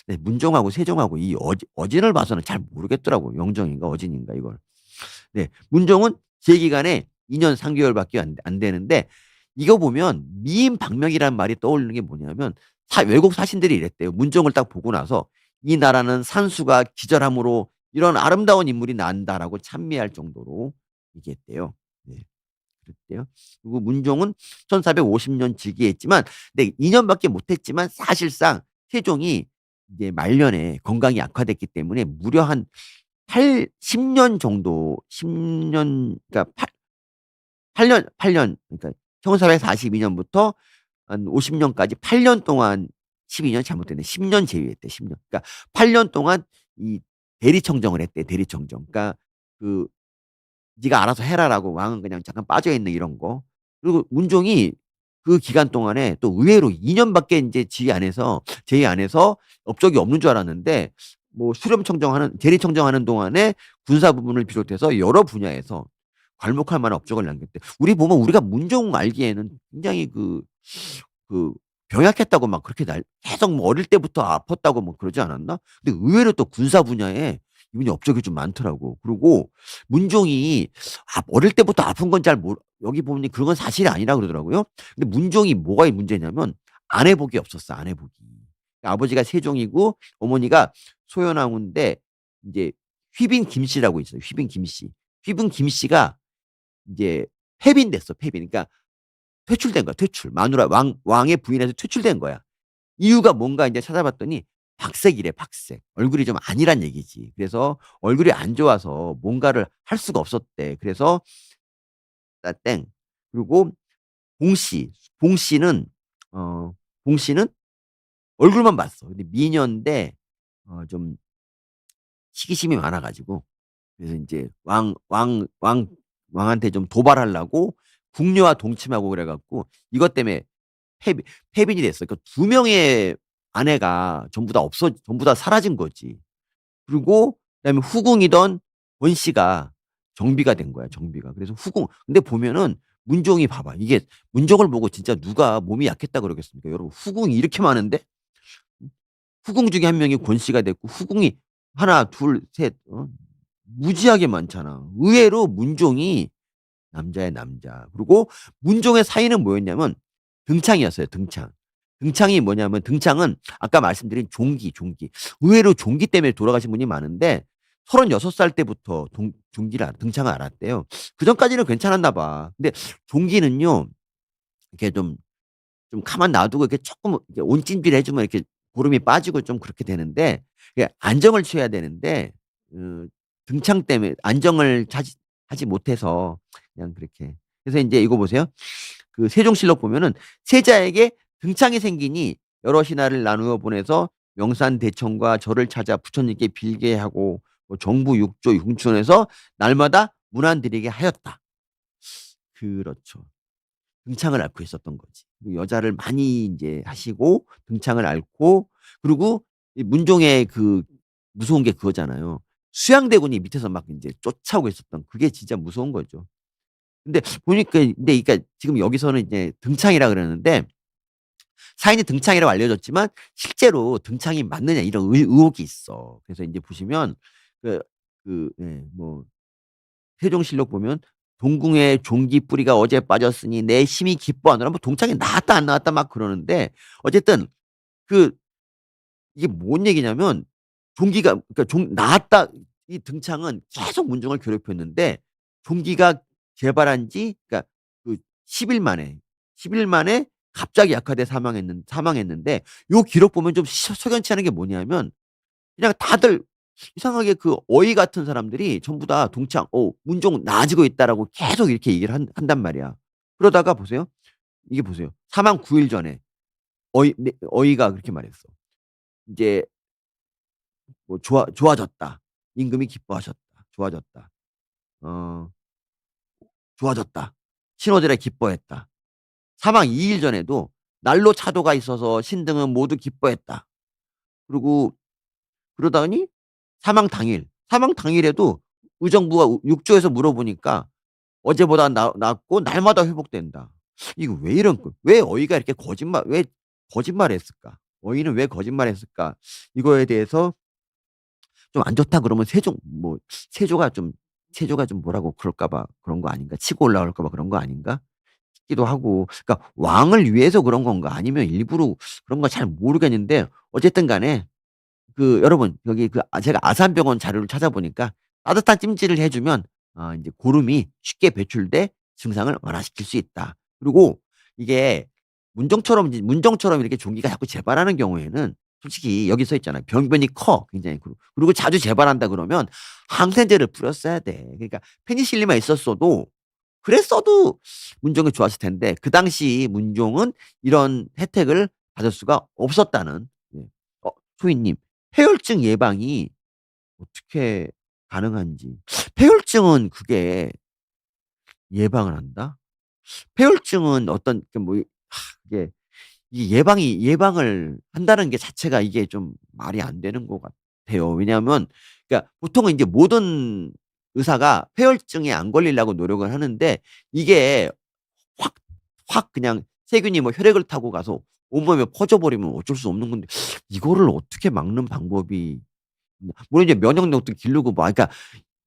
네 문종하고 세종하고 이 어진을 봐서는 잘 모르겠더라고요. 영종인가 어진인가 이걸. 네. 문종은 제 기간에 2년 3 개월밖에 안 되는데 이거 보면 미인방명이라는 말이 떠오르는 게 뭐냐면 외국 사신들이 이랬대요. 문종을 딱 보고 나서 "이 나라는 산수가 기절함으로 이런 아름다운 인물이 난다."라고 찬미할 정도로 얘기했대요. 네. 그랬대요. 그리고 문종은 1450년 즉위했지만 네 2 년밖에 못 했지만 사실상 세종이 이제 말년에 건강이 악화됐기 때문에 무려 한 10년 정도 10년 그러니까 8년 그러니까 1442 년부터 한 50 년까지 8년 동안 12년 잘못됐네. 10년 제위했대 10 년. 그러니까 8년 동안 이 대리청정을 했대 대리청정. 그러니까 그 "네가 알아서 해라."라고 왕은 그냥 잠깐 빠져 있는 이런 거. 그리고 문종이 그 기간 동안에 또 의외로 2 년밖에 인제 지위 안에서 제위 안에서 업적이 없는 줄 알았는데 뭐 수렴청정하는 대리청정하는 동안에 군사 부문을 비롯해서 여러 분야에서 괄목할 만한 업적을 남겼대. 우리 보면 우리가 문종 알기에는 굉장히 그 병약했다고 막 그렇게 계속 뭐 어릴 때부터 아팠다고 뭐 그러지 않았나? 근데 의외로 또 군사 분야에 이분이 업적이 좀 많더라고. 그리고 문종이 어릴 때부터 아픈 건 잘 여기 보니 그런 건 사실이 아니라 그러더라고요. 근데 문종이 뭐가 문제냐면 아내복이 없었어, 아내복이. 아버지가 세종이고 어머니가 소현왕후인데 인제 휘빈 김씨라고 있어요, 휘빈 김씨. 휘빈 김씨가 이제 패빈됐어, 패빈. 그러니까 퇴출된 거야, 퇴출. 마누라 왕의 부인에서 퇴출된 거야. 이유가 뭔가 인제 찾아봤더니 박색이래, 박색. 얼굴이 좀 아니란 얘기지. 그래서 얼굴이 안 좋아서 뭔가를 할 수가 없었대. 그래서 땡. 그리고 봉 씨. 봉 씨는 어 봉 씨는 얼굴만 봤어. 근데 미녀인데 좀 시기심이 많아 가지고 그래서 인제 왕한테 좀 도발하려고 궁녀와 동침하고 그래 갖고 이것 때문에 패빈이 됐어. 그러니까 두 명의 아내가 전부 다 사라진 거지. 그리고 그다음에 후궁이던 권 씨가 정비가 된 거야, 정비가. 그래서 근데 보면은 문종이 봐봐. 이게 문종을 보고 진짜 누가 몸이 약했다 그러겠습니까? 여러분 후궁이 이렇게 많은데 후궁 중에 한 명이 권 씨가 됐고 후궁이 하나 둘 셋 무지하게 많잖아. 의외로 문종이 남자의 남자. 그리고 문종의 사위는 뭐였냐면 등창이었어요, 등창. 등창이 뭐냐면 등창은 아까 말씀드린 종기, 종기. 의외로 종기 때문에 돌아가신 분이 많은데 36살 때부터 등창을 알았대요. 그전까지는 괜찮았나 봐. 근데 종기는요 이렇게 좀 가만 놔두고 이렇게 쪼끔 이렇게 온찜질 해 주면 이렇게 고름이 빠지고 좀 그렇게 되는데 이게 안정을 취해야 되는데 등창 때문에 안정을 하지 못해서 그냥 그렇게 그래서 인제 이거 보세요. 그 세종실록 보면은 "세자에게 등창이 생기니 여러 신하를 나누어 보내서 명산대청과 절을 찾아 부처님께 빌게 하고 뭐 정부 육조 흉촌에서 날마다 문안 드리게 하였다." 그렇죠. 등창을 앓고 있었던 거지. 그리고 여자를 많이 인제 하시고 등창을 앓고 그리고 이 문종의 무서운 게 그거잖아요. 수양대군이 밑에서 막 인제 쫓아오고 있었던 그게 진짜 무서운 거죠. 근데 보니까 근데 그러니까 지금 여기서는 이제 등창이라 그러는데 사인이 등창이라고 알려졌지만 실제로 등창이 맞느냐 이런 의혹이 있어. 그래서 인제 보시면 그 뭐 세종실록 보면 "동궁의 종기 뿌리가 어제 빠졌으니 내 심히 기뻐하노라." 뭐 동창이 나왔다 안 나왔다 막 그러는데 어쨌든 그 이게 뭔 얘기냐면 종기가 그러니까 나왔다 이 등창은 계속 문종을 괴롭혔는데 종기가 재발한 지 그러니까 그 10일 만에 10일 만에 갑자기 약화돼 사망했는데 요 기록 보면 좀 석연치 않은 게 뭐냐면 그냥 다들 이상하게 어이 같은 사람들이 전부 다 동창 "문종 나아지고 있다."라고 계속 이렇게 얘기를 한단 말이야. 그러다가 보세요. 이게 보세요. 사망 9일 전에 어이가 그렇게 말했어. 이제 뭐 "좋아졌다. 임금이 기뻐하셨다. 좋아졌다. 어 좋아졌다. 신하들이 기뻐했다." 사망 2일 전에도 "날로 차도가 있어서 신등은 모두 기뻐했다." 그리고 그러더니 사망 당일에도 의정부가 육조에서 물어보니까 "어제보다 낫고 날마다 회복된다." 이거 왜 이런 왜 어이가 이렇게 왜 거짓말했을까? 어이는 왜 거짓말했을까? 이거에 대해서 좀 안 좋다 그러면 세조가 좀 뭐라고 그럴까 봐 그런 거 아닌가? 치고 올라올까 봐 그런 거 아닌가? 싶기도 하고. 그러니까 왕을 위해서 그런 건가 아니면 일부러 그런 건 잘 모르겠는데 어쨌든 간에 여러분 여기 제가 아산병원 자료를 찾아보니까 따뜻한 찜질을 해 주면 인제 고름이 쉽게 배출돼 증상을 완화시킬 수 있다. 그리고 이게 문종처럼 이렇게 종기가 자꾸 재발하는 경우에는 솔직히 여기 써 있잖아요. 병변이 커 굉장히. 그리고 자주 재발한다 그러면 항생제를 뿌렸어야 돼. 그러니까 페니실린만 있었어도 그랬어도 문종이 좋았을 텐데 그 당시 문종은 이런 혜택을 받을 수가 없었다는. 예. 어 소희님, 폐혈증 예방이 어떻게 가능한지. 폐혈증은 그게 예방을 한다? 폐혈증은 어떤 그 뭐 그게 이 예방을 한다는 게 자체가 이게 좀 말이 안 되는 것 같아요. 왜냐하면 그러니까 보통은 인제 모든 의사가 폐혈증에 안 걸리려고 노력을 하는데 이게 확 그냥 세균이 뭐 혈액을 타고 가서 온몸에 퍼져 버리면 어쩔 수 없는 건데 이거를 어떻게 막는 방법이 물론 이제 면역력도 기르고 뭐 그러니까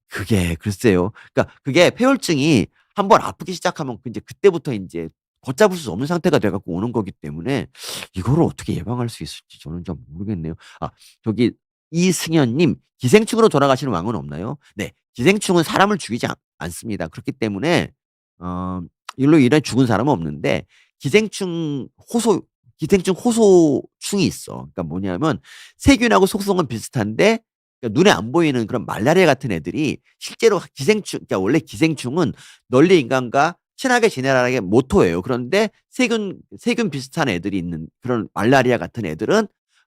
그게 글쎄요. 그러니까 그게 폐혈증이 한번 아프기 시작하면 그 인제 그때부터 인제 걷잡을 수 없는 상태가 돼 갖고 오는 거기 때문에 이거를 어떻게 예방할 수 있을지 저는 잘 모르겠네요. 아 저기 이승현 님, "기생충으로 돌아가시는 왕은 없나요?" 네. 기생충은 사람을 죽이지 않습니다. 그렇기 때문에 어 일로 인해 죽은 사람은 없는데 기생충 호소 기생충 호소충이 있어. 그러니까 뭐냐면 세균하고 속성은 비슷한데 그러니까 눈에 안 보이는 그런 말라리아 같은 애들이 실제로 그러니까 원래 기생충은 "널리 인간과 친하게 지내라."는 게 모토예요. 그런데 세균 비슷한 애들이 있는 그런 말라리아 같은 애들은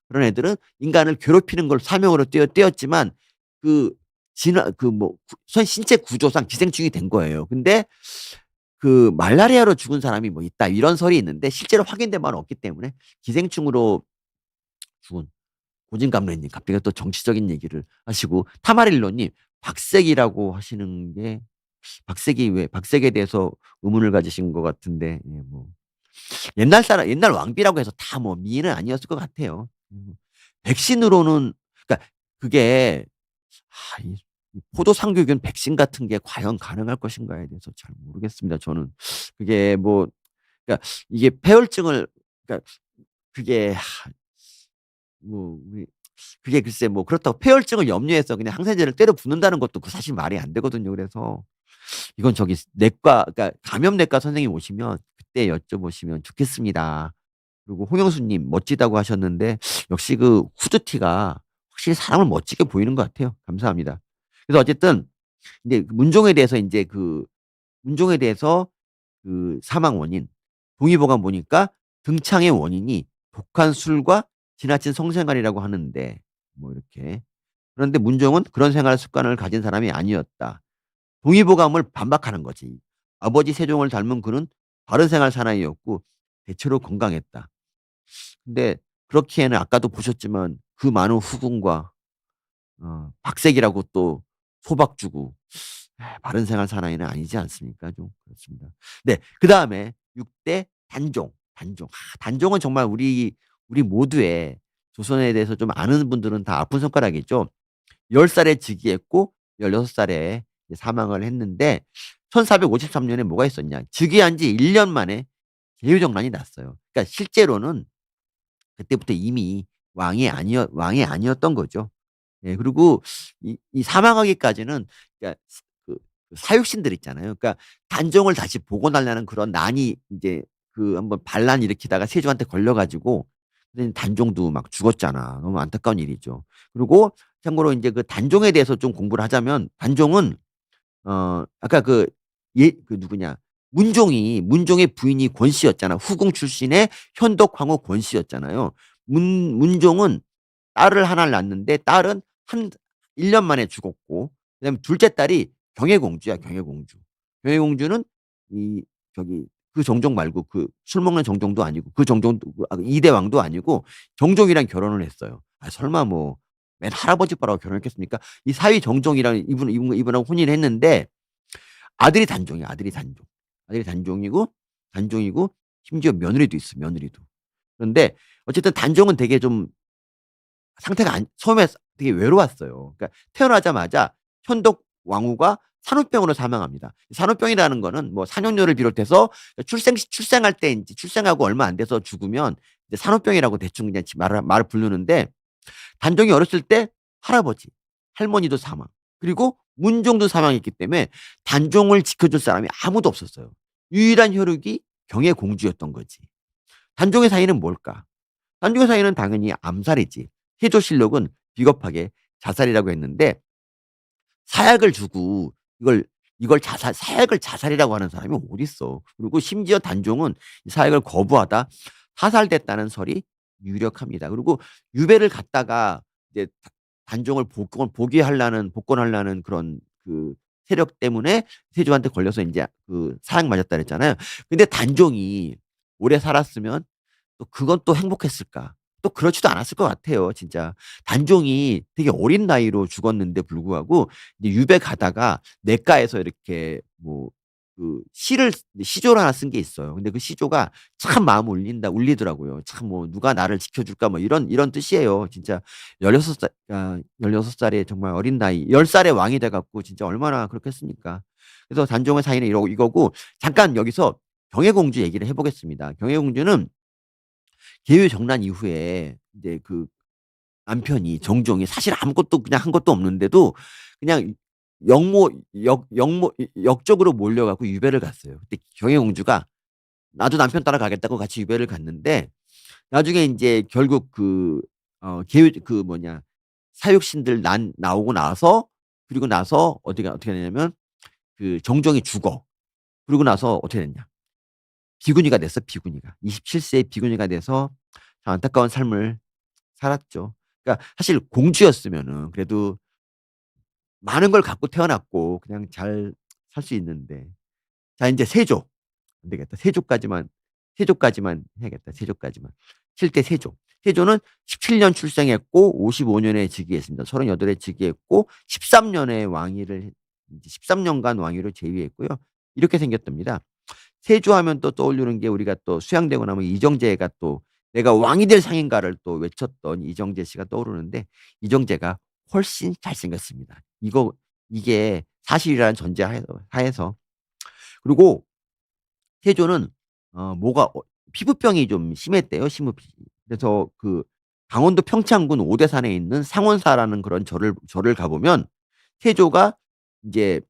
그런 애들은 인간을 괴롭히는 걸 사명으로 띄었지만 그 진화 그 뭐 신체 구조상 기생충이 된 거예요. 근데 그 "말라리아로 죽은 사람이 뭐 있다." 이런 설이 있는데 실제로 확인된 바는 없기 때문에 기생충으로 죽은 고진감래님 갑자기 또 정치적인 얘기를 하시고 타마릴로 님 박색이라고 하시는 게 박색이 왜 박색에 대해서 의문을 가지신 것 같은데 예 뭐 옛날 왕비라고 해서 다 뭐 미인은 아니었을 것 같아요. 백신으로는 그러니까 그게 이 포도상교균 백신 같은 게 과연 가능할 것인가에 대해서 잘 모르겠습니다 저는. 그게 뭐 그러니까 이게 폐혈증을 그러니까 그게 뭐 우리 그게 글쎄 뭐 그렇다고 폐혈증을 염려해서 그냥 항생제를 때려 붓는다는 것도 그 사실 말이 안 되거든요. 그래서 이건 저기 내과 그러니까 감염내과 선생님 오시면 그때 여쭤보시면 좋겠습니다. 그리고 홍영수 님 멋지다고 하셨는데 역시 그 후드티가 확실히 사람을 멋지게 보이는 것 같아요. 감사합니다. 그래서 어쨌든 인제 문종에 대해서 그 사망 원인 동의보감 보니까 등창의 원인이 독한 술과 지나친 성생활이라고 하는데 뭐 이렇게 그런데 문종은 그런 생활 습관을 가진 사람이 아니었다. 동의보감을 반박하는 거지. 아버지 세종을 닮은 그는 바른 생활 사나이였고 대체로 건강했다. 근데 그렇기에는 아까도 보셨지만 그 많은 후궁과 박색이라고 또 소박 주고 바른 생활 사나이는 아니지 않습니까? 좀 그렇습니다. 네. 그다음에 6대 단종. 단종은 정말 우리 모두의 조선에 대해서 좀 아는 분들은 다 아픈 손가락이죠. 10 살에 즉위했고 16 살에 이제 사망을 했는데 1453 년에 뭐가 있었냐. 즉위한 지 1년 만에 계유정난이 났어요. 그러니까 실제로는 그때부터 이미 왕이 아니었던 거죠. 예 그리고 이 사망하기까지는 그러니까 그 사육신들 있잖아요. 그러니까 단종을 다시 복원하려는 그런 난이 인제 그 한번 반란 일으키다가 세조한테 걸려 가지고 선생님 단종도 막 죽었잖아. 너무 안타까운 일이죠. 그리고 참고로 인제 그 단종에 대해서 좀 공부를 하자면 단종은 아까 그 누구냐 문종의 부인이 권씨였잖아. 후궁 출신의 현덕 황후 권씨였잖아요. 문종은 딸을 하나를 낳았는데 딸은 한 1년 만에 죽었고 그다음에 둘째 딸이 경혜공주야, 경혜공주. 경혜공주는 이 저기 그 정종 말고 그 술 먹는 정종도 아니고 그 정종도 이대왕도 아니고 정종이랑 결혼을 했어요. 아 설마 뭐 맨 할아버지 뻘하고 결혼했겠습니까? 이 사위 정종이랑 이분하고 혼인을 했는데 아들이 단종이야, 아들이 단종. 아들이 단종이고 심지어 며느리도 있어, 며느리도. 그런데 어쨌든 단종은 되게 좀 상태가 처음에 되게 외로웠어요. 그러니까 태어나자마자 현덕 왕후가 산후병으로 사망합니다. 산후병이라는 거는 뭐 산후뇨를 비롯해서 출생할 때 인제 출생하고 얼마 안 돼서 죽으면 이제 산후병이라고 대충 그냥 말을 부르는데 단종이 어렸을 때 할아버지, 할머니도 사망 그리고 문종도 사망했기 때문에 단종을 지켜줄 사람이 아무도 없었어요. 유일한 혈육이 경혜공주였던 거지. 단종의 사이는 뭘까? 단종의 사이는 당연히 암살이지. 세조실록은 비겁하게 자살이라고 했는데 사약을 주고 이걸 이걸 사약을 자살이라고 하는 사람이 어딨어. 그리고 심지어 단종은 이 사약을 거부하다 사살됐다는 설이 유력합니다. 그리고 유배를 갔다가 이제 단종을 복권하려는 그런 그 세력 때문에 세조한테 걸려서 인제 그 사약 맞았다 그랬잖아요. 근데 단종이 오래 살았으면 또 그건 또 행복했을까? 또 그렇지도 않았을 것 같아요 진짜. 단종이 되게 어린 나이로 죽었는데 불구하고 이제 유배 가다가 냇가에서 이렇게 뭐 그 시조를 하나 쓴 게 있어요. 근데 그 시조가 참 마음을 울리더라고요. 참 뭐 '누가 나를 지켜줄까?' 뭐 이런 뜻이에요. 진짜 16 살에 정말 어린 나이 10 살에 왕이 돼 갖고 진짜 얼마나 그렇겠습니까. 그래서 단종의 사인은 이거고 잠깐 여기서 경혜공주 얘기를 해 보겠습니다. 경혜공주는 계유정난 이후에 이제 그 남편이 정종이 사실 아무것도 그냥 한 것도 없는데도 그냥 역모 역모 역적으로 몰려 갖고 유배를 갔어요. 그때 경혜공주가 "나도 남편 따라가겠다."고 같이 유배를 갔는데 나중에 인제 결국 계유 사육신들 나오고 나서 그리고 나서 어떻게 되냐면 그 정종이 죽어. 그러고 나서 어떻게 됐냐. 비구니가 됐어, 비구니가. 27 세에 비구니가 돼서 참 안타까운 삶을 살았죠. 그러니까 사실 공주였으면은 그래도 많은 걸 갖고 태어났고 그냥 잘 살 수 있는데. 자 인제 세조. 안 되겠다. 세조까지만 해야겠다, 세조까지만. 7대 세조. 세조는 17년 출생했고 55 년에 즉위했습니다. 38에 즉위했고 13 년의 왕위를 이제 13 년간 왕위를 재위했고요. 이렇게 생겼답니다. 세조하면 또 떠오르는 게 우리가 또 수양되고 나면 이정재가 또 '내가 왕이 될 상인가.'를 또 외쳤던 이정재 씨가 떠오르는데 이정재가 훨씬 잘생겼습니다. 이게 사실이라는 전제 하에서. 그리고 세조는 뭐가 피부병이 좀 심했대요, 그래서 그 강원도 평창군 오대산에 있는 상원사라는 그런 절을 가 보면 세조가 인제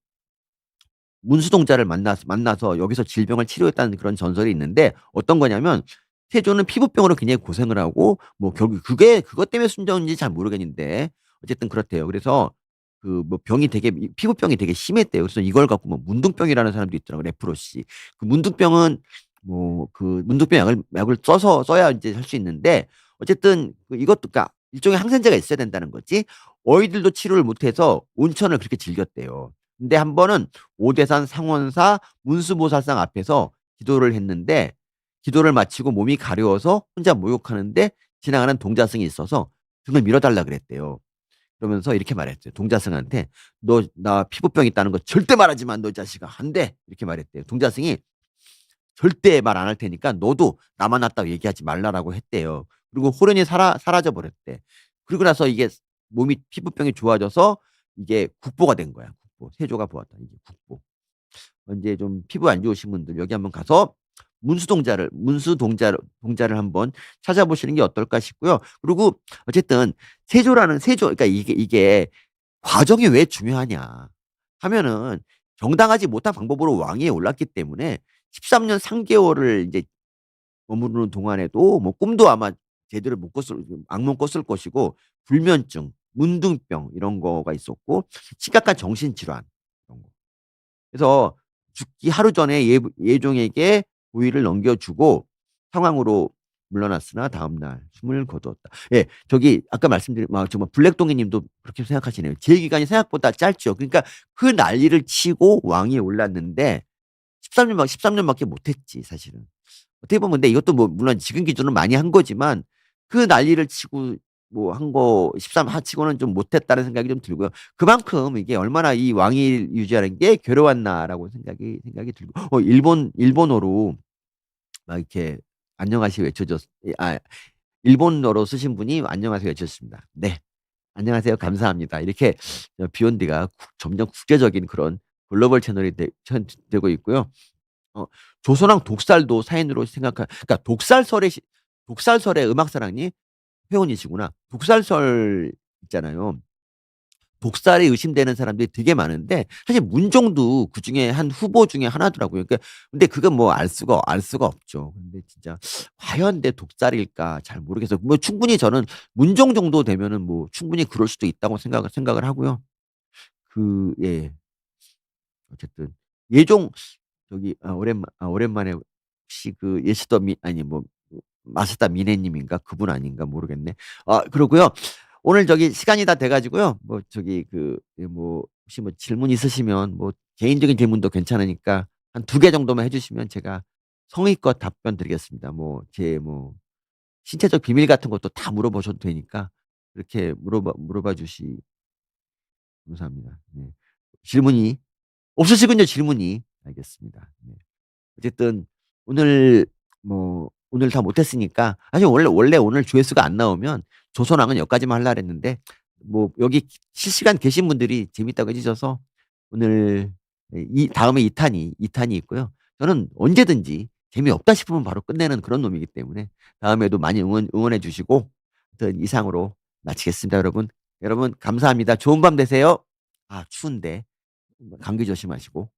문수동자를 만나서 여기서 질병을 치료했다는 그런 전설이 있는데 어떤 거냐면 태조는 피부병으로 굉장히 고생을 하고 뭐 결국 그게 그것 때문에 숨졌는지 잘 모르겠는데 어쨌든 그렇대요. 그래서 그 뭐 병이 되게 피부병이 되게 심했대요. 그래서 이걸 갖고 뭐 문둥병이라는 사람도 있더라고요, 레프로시. 그 문둥병은 뭐 그 문둥병 약을 써야 인제 할 수 있는데 어쨌든 이것도 그러니까 일종의 항생제가 있어야 된다는 거지. 어이들도 치료를 못 해서 온천을 그렇게 즐겼대요. 근데 한 번은 오대산 상원사 문수보살상 앞에서 기도를 했는데 기도를 마치고 몸이 가려워서 혼자 목욕하는데 지나가는 동자승이 있어서 등을 밀어 달라 그랬대요. 그러면서 이렇게 말했어요. 동자승한테 "너 나 피부병 있다는 거 절대 말하지 마. 너 이 자식아. 안 돼." 이렇게 말했대요. 동자승이 "절대 말 안 할 테니까 너도 나 만났다고 얘기하지 말라."라고 했대요. 그리고 호련히 사라져 버렸대. 그리고 나서 이게 몸이 피부병이 좋아져서 이게 국보가 된 거야, 국보. 세조가 보았다 이게 국보. 인제 좀 피부 안 좋으신 분들 여기 한번 가서 문수동자를 한번 찾아보시는 게 어떨까 싶고요. 그리고 어쨌든 세조 그러니까 이게 과정이 왜 중요하냐 하면은 정당하지 못한 방법으로 왕위에 올랐기 때문에 13년 3 개월을 이제 머무르는 동안에도 뭐 꿈도 아마 제대로 못 꿨을 악몽 꿨을 것이고 불면증, 문둥병 이런 거가 있었고 심각한 정신질환 이런 거. 그래서 죽기 하루 전에 예종에게 고위를 넘겨주고 상황으로 물러났으나 다음날 숨을 거두었다. 예. 저기 아까 말씀드린 정말 블랙동이 님도 그렇게 생각하시네요. 재기간이 생각보다 짧죠. 그러니까 그 난리를 치고 왕위에 올랐는데 13 년밖에 못 했지 사실은. 어떻게 보면 근데 이것도 뭐 물론 지금 기준으로 많이 한 거지만 그 난리를 치고 뭐 한 거 13 치고는 좀 못했다는 생각이 좀 들고요. 그만큼 이게 얼마나 이 왕위를 유지하는 게 괴로웠나라고 생각이 들고 일본어로 막 이렇게 안녕하세요 외쳐줬 일본어로 쓰신 분이 안녕하세요 외쳤습니다. "네. 안녕하세요. 감사합니다." 이렇게 비욘디가 점점 국제적인 그런 글로벌 채널이 되고 있고요. 어 조선왕 독살도 사인으로 그러니까 독살설의 음악사랑님 회원이시구나. 독살설 있잖아요. 독살이 의심되는 사람들이 되게 많은데 사실 문종도 그중에 한 후보 중에 하나더라고요. 근데 그건 뭐 알 수가 없죠. 근데 진짜 과연 내 독살일까 잘 모르겠어요. 뭐 충분히 저는 문종 정도 되면은 뭐 충분히 그럴 수도 있다고 생각을 하고요. 예. 어쨌든 예종 저기 오랜만에 혹시 그 예스더 미 아니 뭐 마스다 미네 님인가? 그분 아닌가 모르겠네. 그러고요. 오늘 저기 시간이 다 돼 가지고요. 뭐 저기 뭐 혹시 뭐 질문 있으시면 뭐 개인적인 질문도 괜찮으니까 한 2개 정도만 해 주시면 제가 성의껏 답변 드리겠습니다. 뭐 제 뭐 신체적 비밀 같은 것도 다 물어보셔도 되니까 그렇게 물어봐 주시 감사합니다. 네. 질문이 없으시군요, 질문이. 알겠습니다. 네. 어쨌든 오늘 오늘 다 못했으니까 사실 원래 오늘 조회수가 안 나오면 조선왕은 여기까지만 하려고 했는데 뭐 여기 실시간 계신 분들이 재밌다고 해 주셔서 오늘 이 다음에 2 탄이 있고요. 저는 언제든지 재미없다 싶으면 바로 끝내는 그런 놈이기 때문에 다음에도 많이 응원해 주시고 하여튼 이상으로 마치겠습니다, 여러분. 여러분 감사합니다. 좋은 밤 되세요. 추운데 감기 조심하시고.